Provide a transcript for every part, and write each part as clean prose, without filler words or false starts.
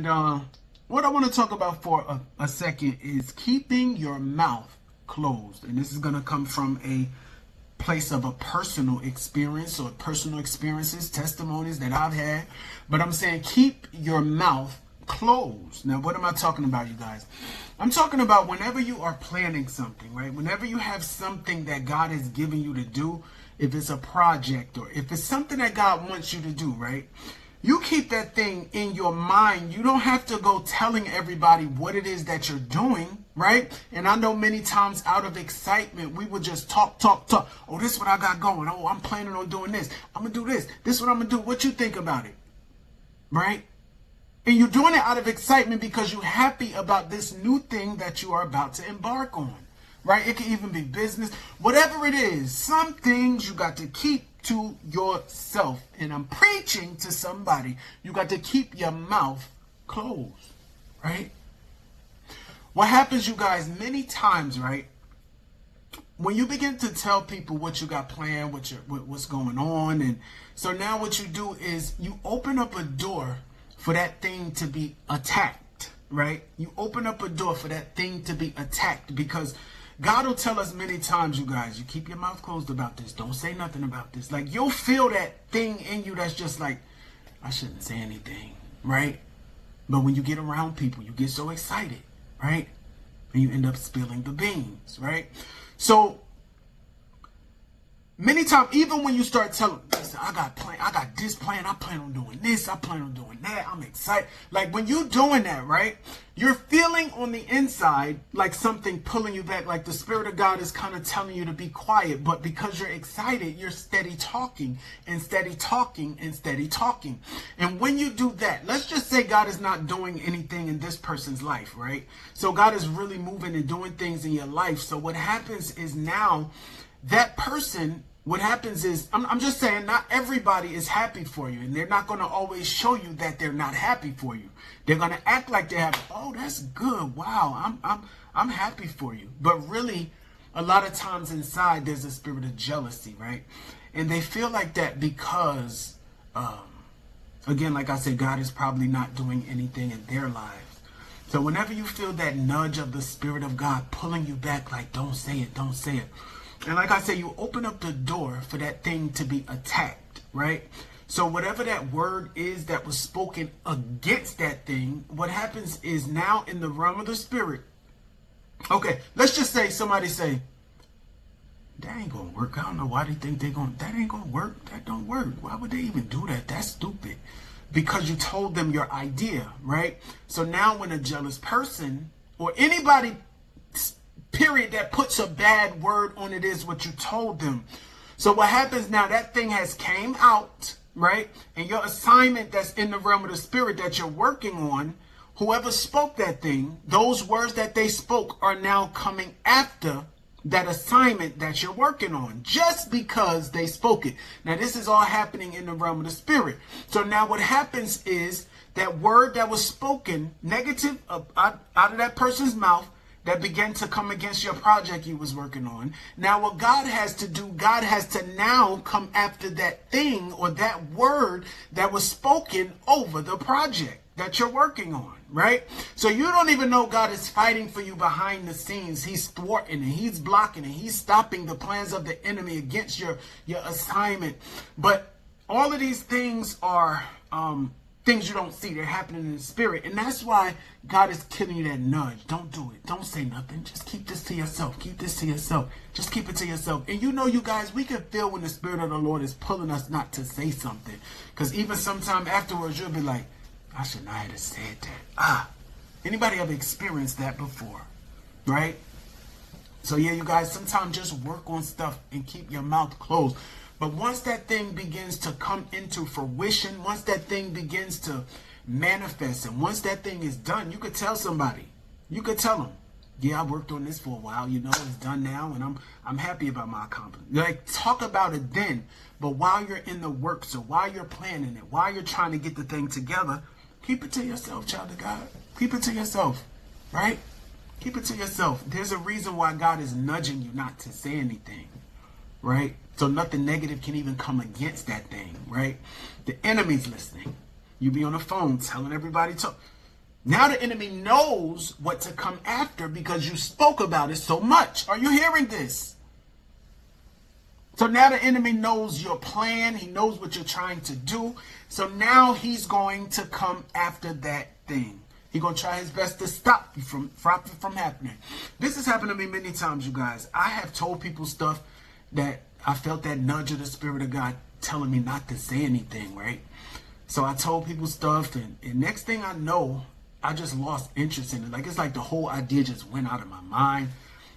And what I want to talk about for a second is keeping your mouth closed. And this is going to come from a place of a personal experience or personal experiences, testimonies that I've had. But I'm saying keep your mouth closed. Now, what am I talking about, you guys? I'm talking about whenever you are planning something, right? Whenever you have something that God has given you to do, if it's a project or if it's something that God wants you to do, right? You keep that thing in your mind. You don't have to go telling everybody what it is that you're doing, right? And I know many times out of excitement, we would just talk. Oh, this is what I got going. Oh, I'm planning on doing this. I'm going to do this. This is what I'm going to do. What you think about it, right? And you're doing it out of excitement because you're happy about this new thing that you are about to embark on, right? It can even be business, whatever it is. Some things you got to keep to yourself. And I'm preaching to somebody. You got to keep your mouth closed, right? What happens, you guys, many times, right? When you begin to tell people what you got planned, what's going on, and so now what you do is you open up a door for that thing to be attacked, right? You open up a door for that thing to be attacked because God will tell us many times, you guys, you keep your mouth closed about this. Don't say nothing about this. Like, you'll feel that thing in you that's just like, I shouldn't say anything, right? But when you get around people, you get so excited, right? And you end up spilling the beans, right? So many times, even when you start telling, listen, I got this plan, I plan on doing this, I plan on doing that, I'm excited. Like, when you're doing that, right, you're feeling on the inside like something pulling you back, like the Spirit of God is kind of telling you to be quiet, but because you're excited, you're steady talking and steady talking and steady talking. And when you do that, let's just say God is not doing anything in this person's life, right? So God is really moving and doing things in your life. So what happens is now that person, what happens is, I'm just saying, not everybody is happy for you, and they're not going to always show you that they're not happy for you. They're going to act like they're happy. Oh, that's good. Wow, I'm happy for you. But really, a lot of times inside, there's a spirit of jealousy, right? And they feel like that because, again, like I said, God is probably not doing anything in their lives. So whenever you feel that nudge of the Spirit of God pulling you back, like, don't say it, don't say it. And like I said, you open up the door for that thing to be attacked, right? So whatever that word is that was spoken against that thing, what happens is now in the realm of the Spirit. Okay, let's just say somebody say, that ain't going to work. I don't know why they think that ain't going to work. That don't work. Why would they even do that? That's stupid. Because you told them your idea, right? So now when a jealous person or anybody period that puts a bad word on it is what you told them. So what happens now, that thing has came out, right? And your assignment that's in the realm of the Spirit that you're working on, whoever spoke that thing, those words that they spoke are now coming after that assignment that you're working on just because they spoke it. Now, this is all happening in the realm of the Spirit. So now what happens is that word that was spoken negative out of that person's mouth that began to come against your project you was working on. Now what God has to do, God has to now come after that thing or that word that was spoken over the project that you're working on, right? So you don't even know God is fighting for you behind the scenes. He's thwarting it. He's blocking it. He's stopping the plans of the enemy against your assignment. But all of these things are things you don't see. They're happening in the Spirit. And that's why God is killing you that nudge. Don't do it. Don't say nothing. Just keep this to yourself. Keep this to yourself. Just keep it to yourself. And you know, you guys, we can feel when the Spirit of the Lord is pulling us not to say something. Because even sometime afterwards, you'll be like, I should not have said that. Anybody ever experienced that before? Right? So yeah, you guys, sometimes just work on stuff and keep your mouth closed. But once that thing begins to come into fruition, once that thing begins to manifest, and once that thing is done, you could tell somebody. You could tell them, yeah, I worked on this for a while, you know, it's done now, and I'm happy about my accomplishment. Like, talk about it then. But while you're in the work, so while you're planning it, while you're trying to get the thing together, keep it to yourself, child of God. Keep it to yourself, right? Keep it to yourself. There's a reason why God is nudging you not to say anything, right? So nothing negative can even come against that thing, right? The enemy's listening. You be on the phone telling everybody to. Now the enemy knows what to come after because you spoke about it so much. Are you hearing this? So now the enemy knows your plan. He knows what you're trying to do. So now he's going to come after that thing. He's going to try his best to stop you from happening. This has happened to me many times, you guys. I have told people stuff that I felt that nudge of the Spirit of God telling me not to say anything, right? So I told people stuff, and next thing I know, I just lost interest in it. Like, it's like the whole idea just went out of my mind.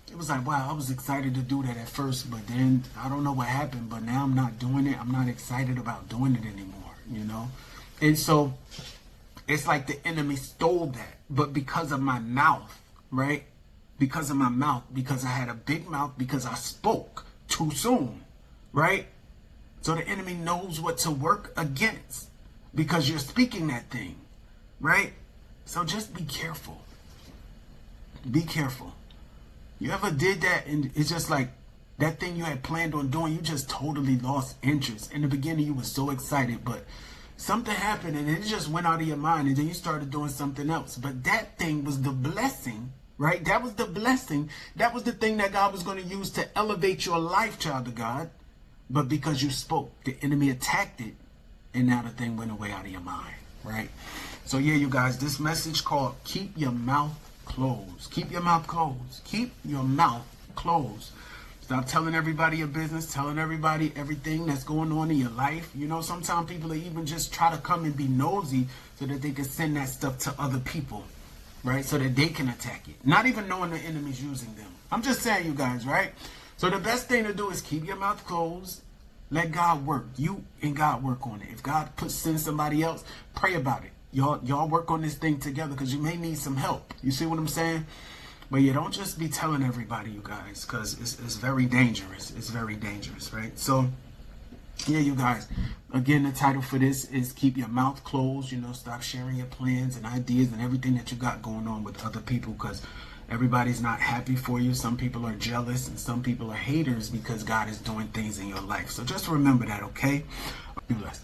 It was like, wow, I was excited to do that at first, but then I don't know what happened, but now I'm not doing it. I'm not excited about doing it anymore, you know? And so it's like the enemy stole that, but because of my mouth, right? Because of my mouth, because I had a big mouth, because I spoke too soon, right? So the enemy knows what to work against because you're speaking that thing, right? So just be careful. Be careful. You ever did that and it's just like that thing you had planned on doing, you just totally lost interest. In the beginning, you were so excited, but something happened and it just went out of your mind and then you started doing something else. But that thing was the blessing, right? That was the blessing. That was the thing that God was going to use to elevate your life, child of God. But because you spoke, the enemy attacked it and now the thing went away out of your mind, right? So yeah, you guys, this message called Keep Your Mouth Closed. Keep your mouth closed. Keep your mouth closed. Stop telling everybody your business, telling everybody everything that's going on in your life. You know, sometimes people are even just try to come and be nosy so that they can send that stuff to other people, right? So that they can attack it. Not even knowing the enemy's using them. I'm just saying, you guys, right? So the best thing to do is keep your mouth closed. Let God work. You and God work on it. If God send somebody else, pray about it. Y'all work on this thing together because you may need some help. You see what I'm saying? But you don't just be telling everybody, you guys, because it's very dangerous. It's very dangerous, right? So, yeah, you guys. Again, the title for this is Keep Your Mouth Closed. You know, stop sharing your plans and ideas and everything that you got going on with other people because everybody's not happy for you. Some people are jealous and some people are haters because God is doing things in your life. So just remember that, okay? Be blessed.